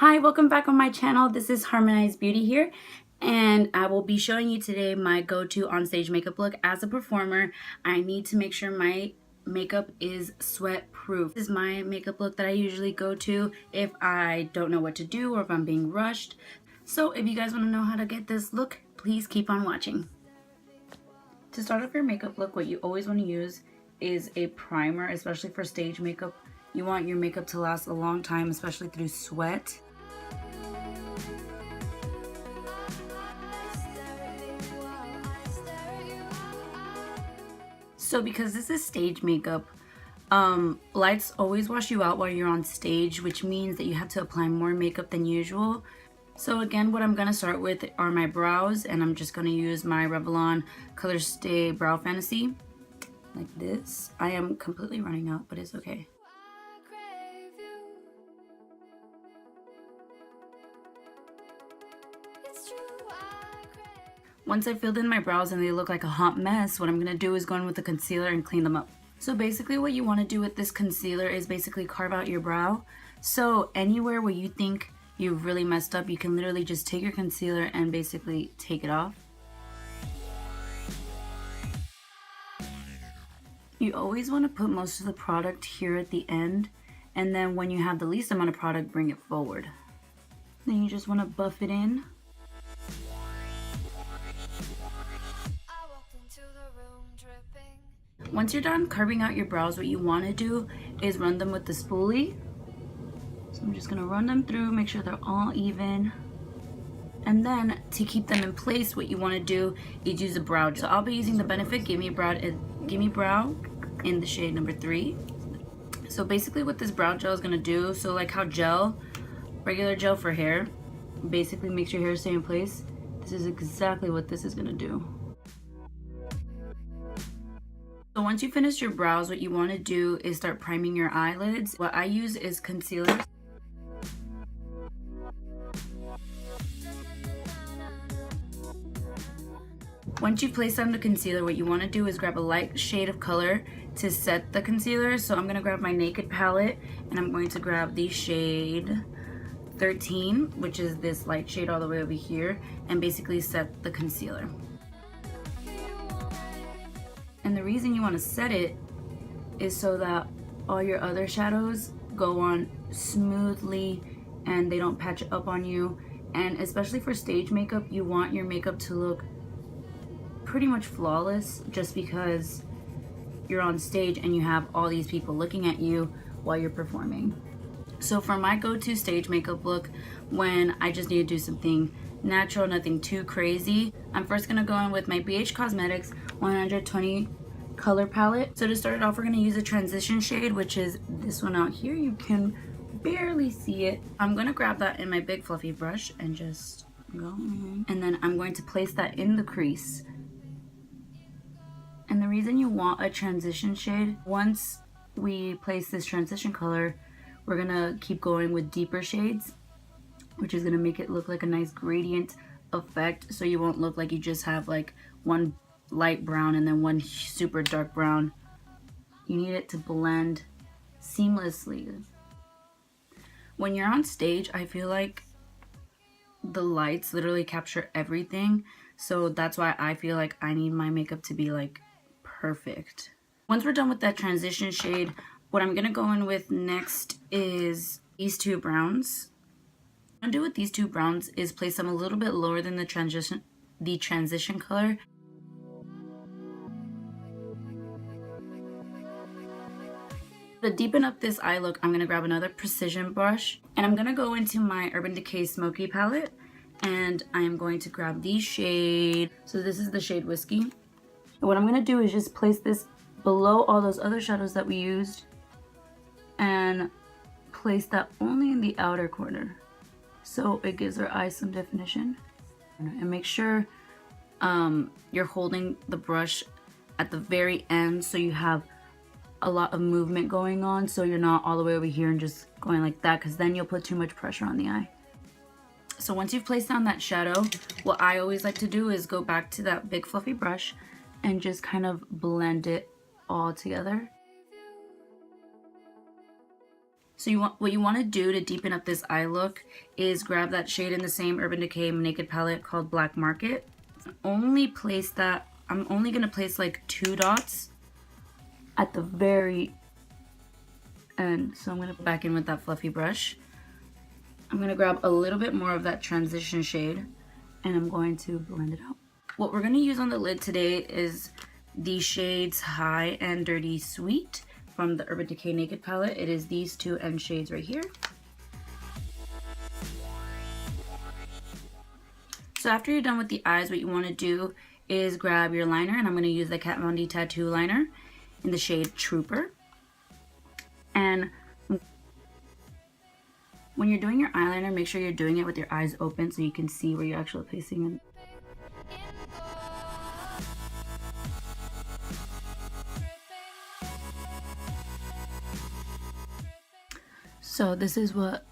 Hi, welcome back on my channel. This is Harmonized Beauty here, and I will be showing you today my go-to on-stage makeup look. As a performer, I need to make sure my makeup is sweat proof. This is my makeup look that I usually go to if I don't know what to do or if I'm being rushed. So if you guys want to know how to get this look, please keep on watching. To start off your makeup look, what you always want to use is a primer, especially for stage makeup. You want your makeup to last a long time, especially through sweat. So because this is stage makeup, lights always wash you out while you're on stage, which means that you have to apply more makeup than usual. So again, what I'm going to start with are my brows, and I'm just going to use my Revlon Color Stay Brow Fantasy, like this. I am completely running out, but it's okay. Once I filled in my brows and they look like a hot mess, what I'm going to do is go in with the concealer and clean them up. So basically what you want to do with this concealer is basically carve out your brow. So anywhere where you think you've really messed up, you can literally just take your concealer and basically take it off. You always want to put most of the product here at the end, and then when you have the least amount of product, bring it forward. Then you just want to buff it in. Once you're done carving out your brows, what you want to do is run them with the spoolie. So I'm just going to run them through, make sure they're all even. And then to keep them in place, what you want to do is use a brow gel. So I'll be using the Benefit Gimme Brow in the shade number 3. So basically what this brow gel is going to do, so like how regular gel for hair, basically makes your hair stay in place. This is exactly what this is going to do. So once you finish your brows, what you want to do is start priming your eyelids. What I use is concealer. Once you place on the concealer, what you want to do is grab a light shade of color to set the concealer. So I'm going to grab my Naked palette, and I'm going to grab the shade 13, which is this light shade all the way over here, and basically set the concealer. And the reason you want to set it is so that all your other shadows go on smoothly and they don't patch up on you. And especially for stage makeup, you want your makeup to look pretty much flawless, just because you're on stage and you have all these people looking at you while you're performing. So for my go-to stage makeup look, when I just need to do something natural, nothing too crazy, I'm first gonna go in with my BH Cosmetics 120 color palette. So to start it off, we're gonna use a transition shade, which is this one out here. You can barely see it. I'm gonna grab that in my big fluffy brush and just go in. And then I'm going to place that in the crease. And the reason you want a transition shade, once we place this transition color, we're gonna keep going with deeper shades, which is gonna make it look like a nice gradient effect, so you won't look like you just have like one light brown and then one super dark brown. You need it to blend seamlessly. When you're on stage, I feel like the lights literally capture everything, so that's why I feel like I need my makeup to be like perfect. Once we're done with that transition shade, what I'm gonna go in with next is these two browns. What I'm gonna do with these two browns is place them a little bit lower than the transition color. To deepen up this eye look, I'm gonna grab another precision brush, and I'm gonna go into my Urban Decay Smoky palette, and I'm going to grab the shade. So this is the shade Whiskey. And what I'm gonna do is just place this below all those other shadows that we used, and place that only in the outer corner, so it gives our eyes some definition. And make sure you're holding the brush at the very end, so you have a lot of movement going on, so you're not all the way over here and just going like that, because then you'll put too much pressure on the eye. So once you've placed down that shadow, what I always like to do is go back to that big fluffy brush and just kind of blend it all together. So what you want to do to deepen up this eye look is grab that shade in the same Urban Decay Naked palette called Black Market. Only place that, I'm only going to place like 2 dots at the very end. So I'm going to go back in with that fluffy brush. I'm going to grab a little bit more of that transition shade and I'm going to blend it out. What we're going to use on the lid today is the shades High and Dirty Sweet from the Urban Decay Naked palette. It is these 2 end shades right here. So after you're done with the eyes, what you want to do is grab your liner, and I'm going to use the Kat Von D Tattoo liner in the shade Trooper. And when you're doing your eyeliner, make sure you're doing it with your eyes open so you can see where you're actually placing it. So this is what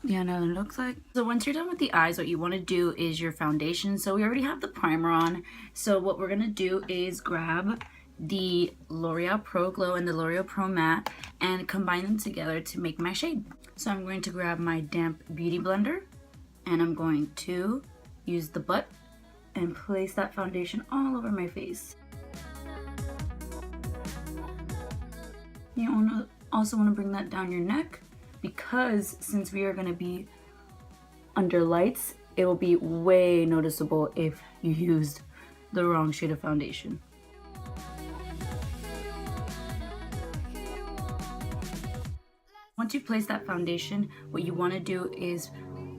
the eyeliner looks like. So once you're done with the eyes, what you want to do is your foundation. So we already have the primer on. So what we're going to do is grab the L'Oreal Pro Glow and the L'Oreal Pro Matte and combine them together to make my shade. So I'm going to grab my damp beauty blender and I'm going to use the butt and place that foundation all over my face. You also want to bring that down your neck, because since we are going to be under lights, it will be way noticeable if you used the wrong shade of foundation. Once you place that foundation, what you want to do is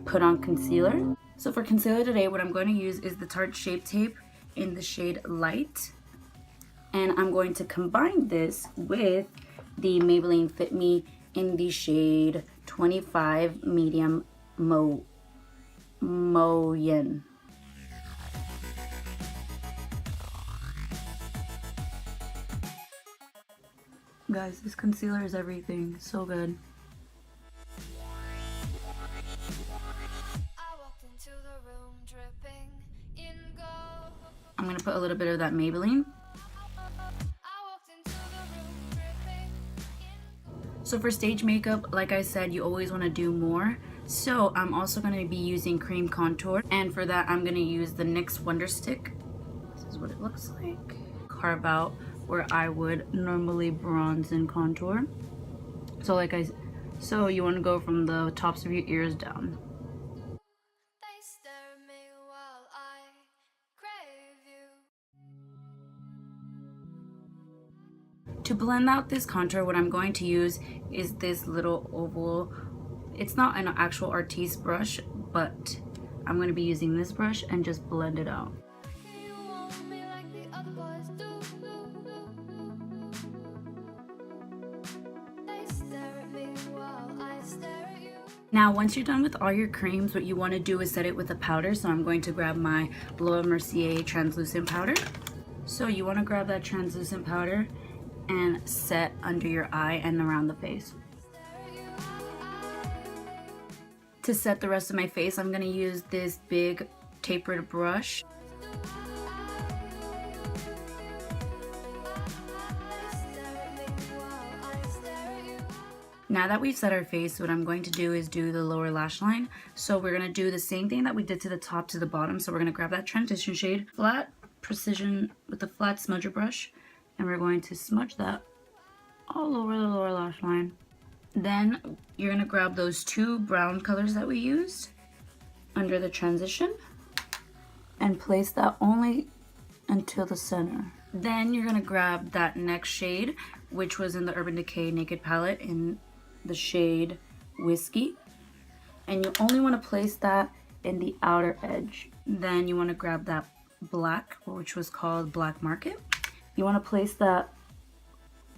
put on concealer. So for concealer today, what I'm going to use is the Tarte Shape Tape in the shade Light. And I'm going to combine this with the Maybelline Fit Me in the shade 25 Medium Moyen. Guys, this concealer is everything. So good. I'm gonna put a little bit of that Maybelline. So for stage makeup, like I said, you always want to do more. So I'm also going to be using cream contour, and for that I'm going to use the NYX Wonder Stick. This is what it looks like. Carve out where I would normally bronze and contour. So you want to go from the tops of your ears down. To blend out this contour, what I'm going to use is this little oval. It's not an actual artiste brush, but I'm going to be using this brush and just blend it out. Now, once you're done with all your creams, what you want to do is set it with a powder. So I'm going to grab my Laura Mercier translucent powder. So you want to grab that translucent powder and set under your eye and around the face. To set the rest of my face, I'm going to use this big tapered brush. Now that we've set our face, what I'm going to do is do the lower lash line. So we're going to do the same thing that we did to the top to the bottom. So we're going to grab that transition shade, flat precision with a flat smudger brush, and we're going to smudge that all over the lower lash line. Then you're going to grab those 2 brown colors that we used under the transition and place that only until the center. Then you're going to grab that next shade, which was in the Urban Decay Naked palette in the shade Whiskey, and you only want to place that in the outer edge. Then you want to grab that black, which was called Black Market. You want to place that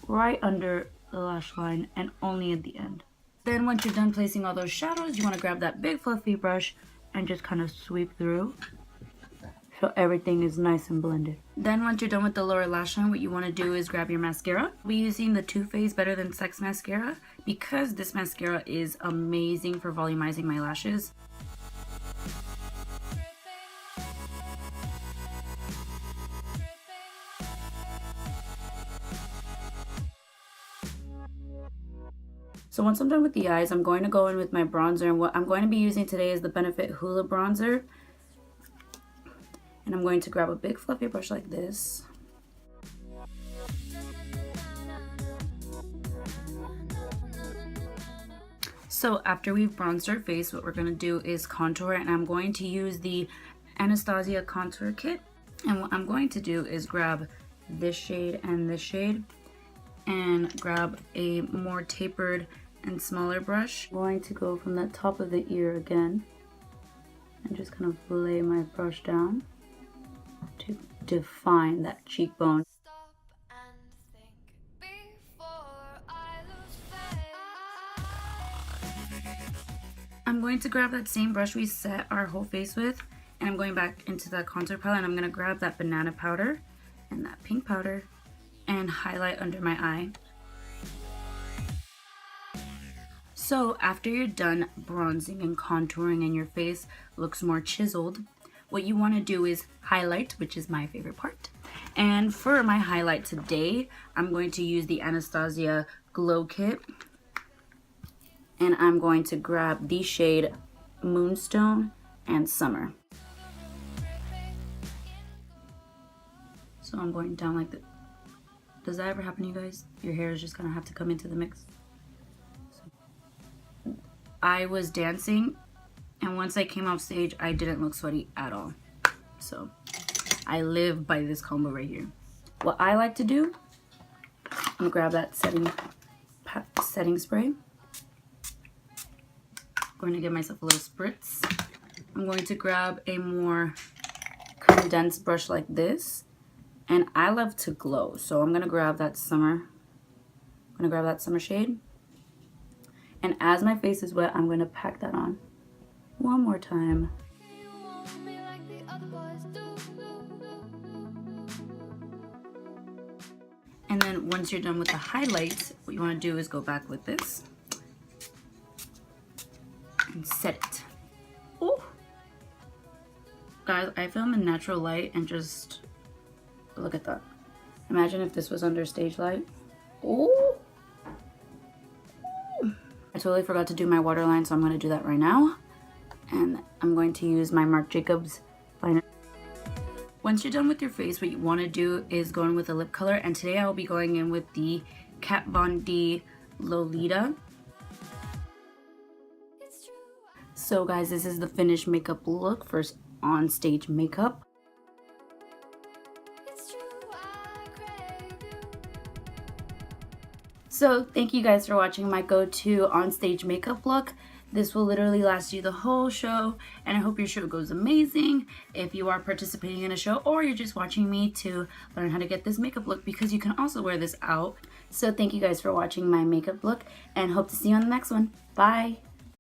right under the lash line and only at the end. Then once you're done placing all those shadows, you want to grab that big fluffy brush and just kind of sweep through so everything is nice and blended. Then once you're done with the lower lash line, what you want to do is grab your mascara. We're using the Too Faced Better Than Sex mascara because this mascara is amazing for volumizing my lashes. So So once I'm done with the eyes, I'm going to go in with my bronzer, and what I'm going to be using today is the Benefit Hoola bronzer. And I'm going to grab a big fluffy brush like this. So after we've bronzed our face, what we're going to do is contour, and I'm going to use the Anastasia Contour Kit. And what I'm going to do is grab this shade and this shade, and grab a more tapered and smaller brush. I'm going to go from the top of the ear again, and just kind of lay my brush down to define that cheekbone. I'm going to grab that same brush we set our whole face with, and I'm going back into that contour palette, and I'm going to grab that banana powder and that pink powder and highlight under my eye. So after you're done bronzing and contouring and your face looks more chiseled, what you want to do is highlight, which is my favorite part. And for my highlight today, I'm going to use the Anastasia Glow Kit. And I'm going to grab the shade Moonstone and Summer. So I'm going down like that. Does that ever happen to you guys? Your hair is just gonna have to come into the mix. So I was dancing, and once I came off stage, I didn't look sweaty at all. So I live by this combo right here. What I like to do, I'm gonna grab that setting spray. Going to give myself a little spritz. I'm going to grab a more condensed brush like this, and I love to glow, so I'm gonna grab that summer. I'm gonna grab that summer shade, and as my face is wet, I'm going to pack that on one more time. And then once you're done with the highlights, what you want to do is go back with this and set it. Oh, guys, I film in natural light, and just look at that. Imagine if this was under stage light. Oh, I totally forgot to do my waterline, so I'm going to do that right now. And I'm going to use my Marc Jacobs liner. Once you're done with your face, what you want to do is go in with a lip color, and today I will be going in with the Kat Von D Lolita. So guys, this is the finished makeup look for on stage makeup. So thank you guys for watching my go-to on stage makeup look. This will literally last you the whole show, and I hope your show goes amazing. If you are participating in a show, or you're just watching me to learn how to get this makeup look, because you can also wear this out. So thank you guys for watching my makeup look, and hope to see you on the next one. Bye!